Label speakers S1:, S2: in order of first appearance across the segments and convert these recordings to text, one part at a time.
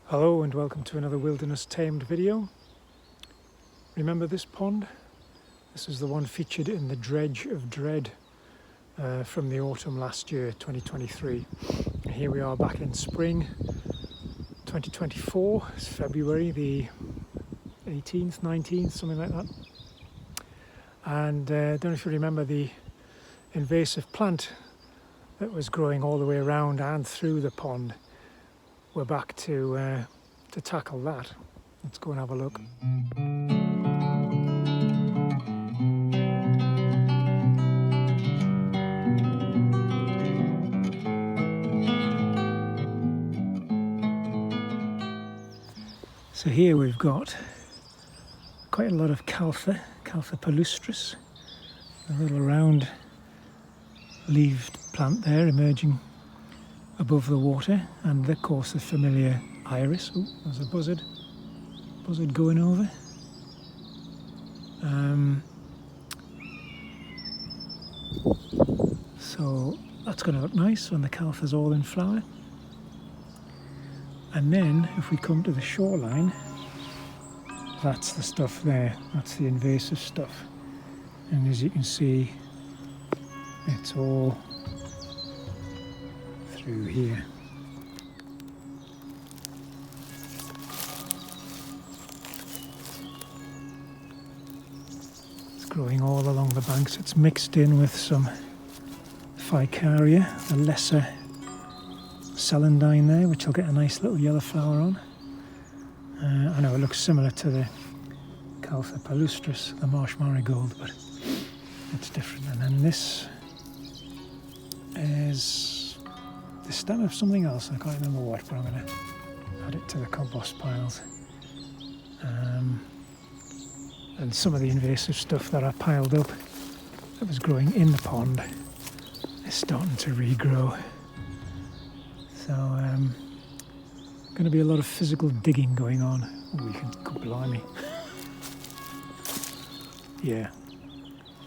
S1: Hello and welcome to another Wilderness Tamed video. Remember this pond? This is the one featured in the Dredge of Dread from the autumn last year, 2023. And here we are back in spring 2024. It's February the 18th, 19th, something like that. And I don't know if you remember the invasive plant that was growing all the way around and through the pond. We're back to tackle that. Let's go and have a look. So here we've got quite a lot of Caltha palustris, a little round leaved plant there emerging above the water, and of course the familiar iris. Oh, there's a buzzard going over. So that's going to look nice when the Caltha's all in flower. And then if we come to the shoreline, that's the stuff there, that's the invasive stuff. And as you can see, it's all through here. It's growing all along the banks. It's mixed in with some Ficaria, the lesser celandine there, which will get a nice little yellow flower on. I know it looks similar to the Caltha palustris, the marsh marigold, but it's different. And then this is the stem of something else. I can't remember what, but I'm going to add it to the compost piles. And some of the invasive stuff that I piled up that was growing in the pond is starting to regrow. So going to be a lot of physical digging going on. Oh, you can go blimey. Yeah,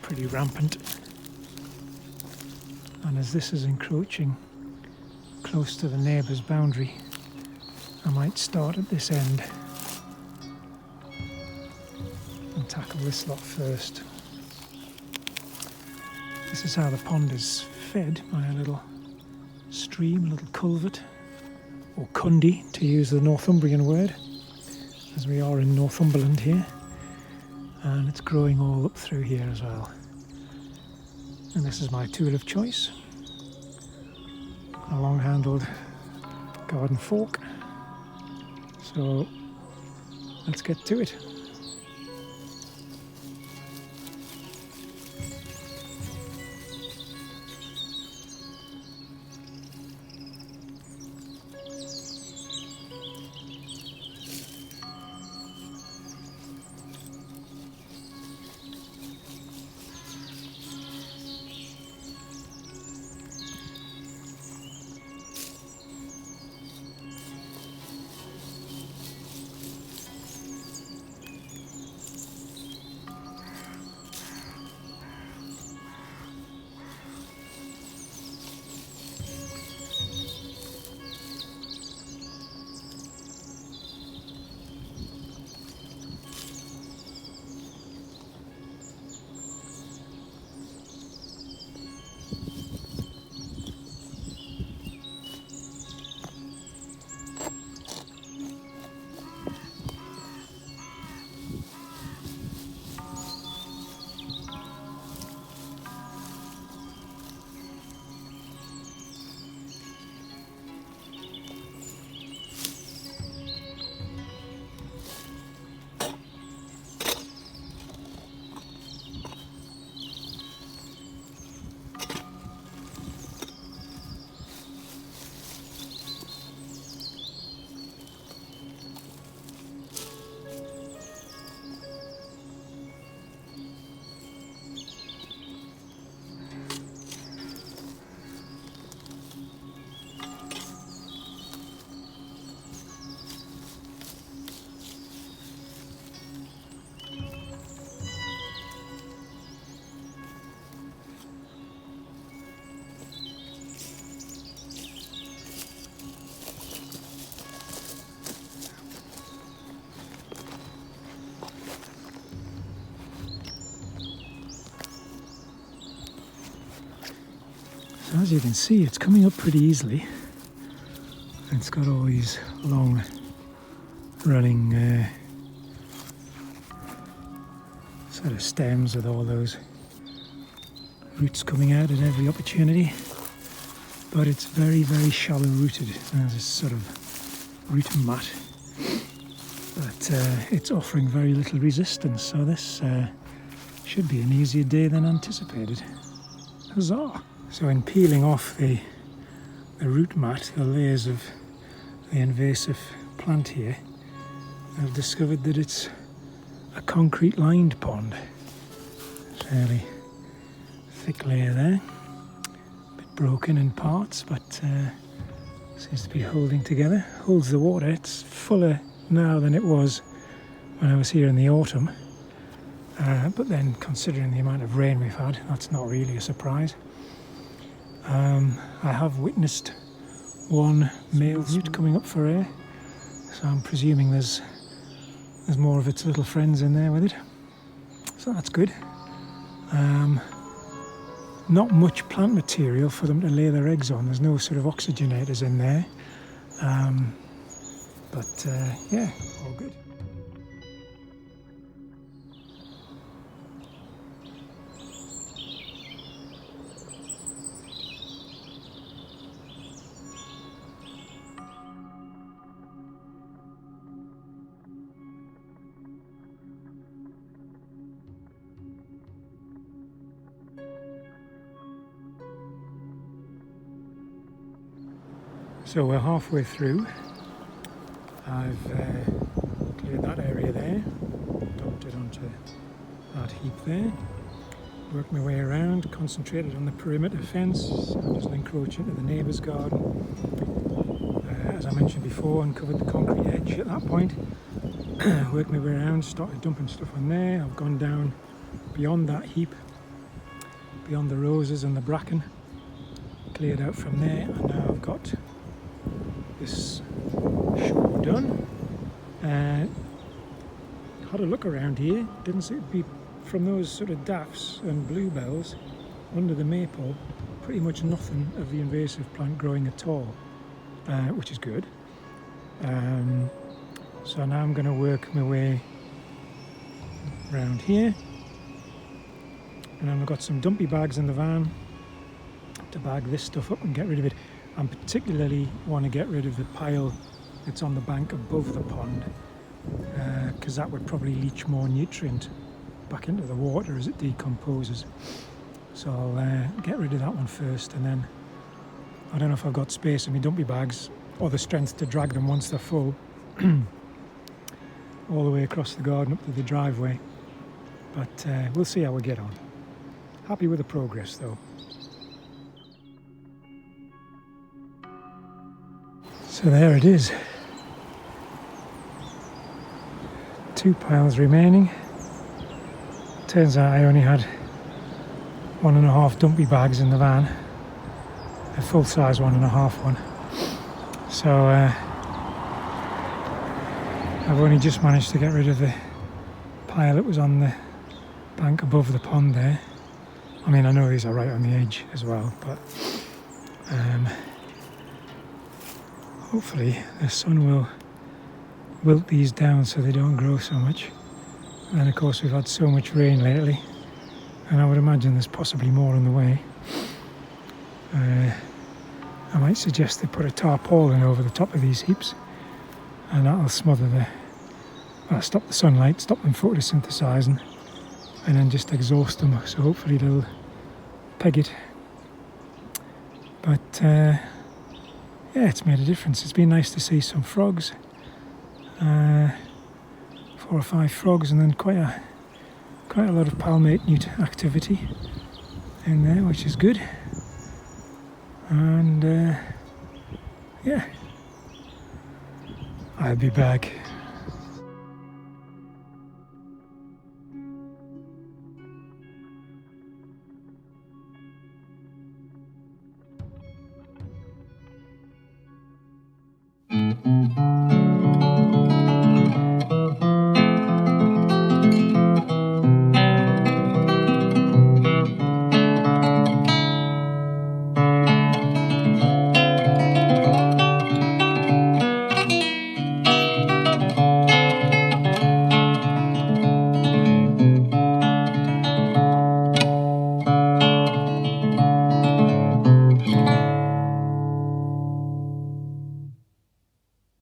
S1: pretty rampant. And as this is encroaching close to the neighbour's boundary, I might start at this end and tackle this lot first. This is how the pond is fed by a little stream, a little culvert, or cundy to use the Northumbrian word, as we are in Northumberland here, and it's growing all up through here as well. And this is my tool of choice, a long-handled garden fork. So let's get to it. as you can see, it's coming up pretty easily. It's got all these long running sort of stems with all those roots coming out at every opportunity, but it's very, very shallow rooted. There's this sort of root mat, but it's offering very little resistance, so this should be an easier day than anticipated. Huzzah! So in peeling off the root mat, the layers of the invasive plant here, I've discovered that it's a concrete lined pond. Fairly thick layer there, a bit broken in parts, but seems to be holding together, holds the water. It's fuller now than it was when I was here in the autumn, but then considering the amount of rain we've had, that's not really a surprise. I have witnessed one male newt coming up for air, so I'm presuming there's more of its little friends in there with it, so that's good. Not much plant material for them to lay their eggs on. There's no sort of oxygenators in there, but yeah, all good. So we're halfway through. I've cleared that area there, dumped it onto that heap there, worked my way around, concentrated on the perimeter fence, so it doesn't encroach into the neighbour's garden. As I mentioned before, uncovered the concrete edge at that point, worked my way around, started dumping stuff on there. I've gone down beyond that heap, beyond the roses and the bracken, cleared out from there, and now I've got this shore done. Had a look around here, didn't seem to be, from those sort of daffs and bluebells under the maple, pretty much nothing of the invasive plant growing at all, which is good. So now I'm going to work my way around here, and then I've got some dumpy bags in the van to bag this stuff up and get rid of it. I particularly want to get rid of the pile that's on the bank above the pond, because that would probably leach more nutrient back into the water as it decomposes. So I'll get rid of that one first, and then I don't know if I've got space in my dumpy bags or the strength to drag them once they're full all the way across the garden up to the driveway, but we'll see how we get on. Happy with the progress though. So there it is. 2 piles remaining. Turns out I only had 1.5 dumpy bags in the van, a full size 1.5 one. So I've only just managed to get rid of the pile that was on the bank above the pond there. I mean, I know these are right on the edge as well, but hopefully the sun will wilt these down so they don't grow so much. And of course we've had so much rain lately, and I would imagine there's possibly more on the way. I might suggest they put a tarpaulin over the top of these heaps, and that'll smother stop the sunlight, stop them photosynthesizing, and then just exhaust them, so hopefully they'll peg it. But yeah, it's made a difference. It's been nice to see some frogs, 4 or 5 frogs, and then quite a lot of palmate newt activity in there, which is good. And yeah, I'll be back.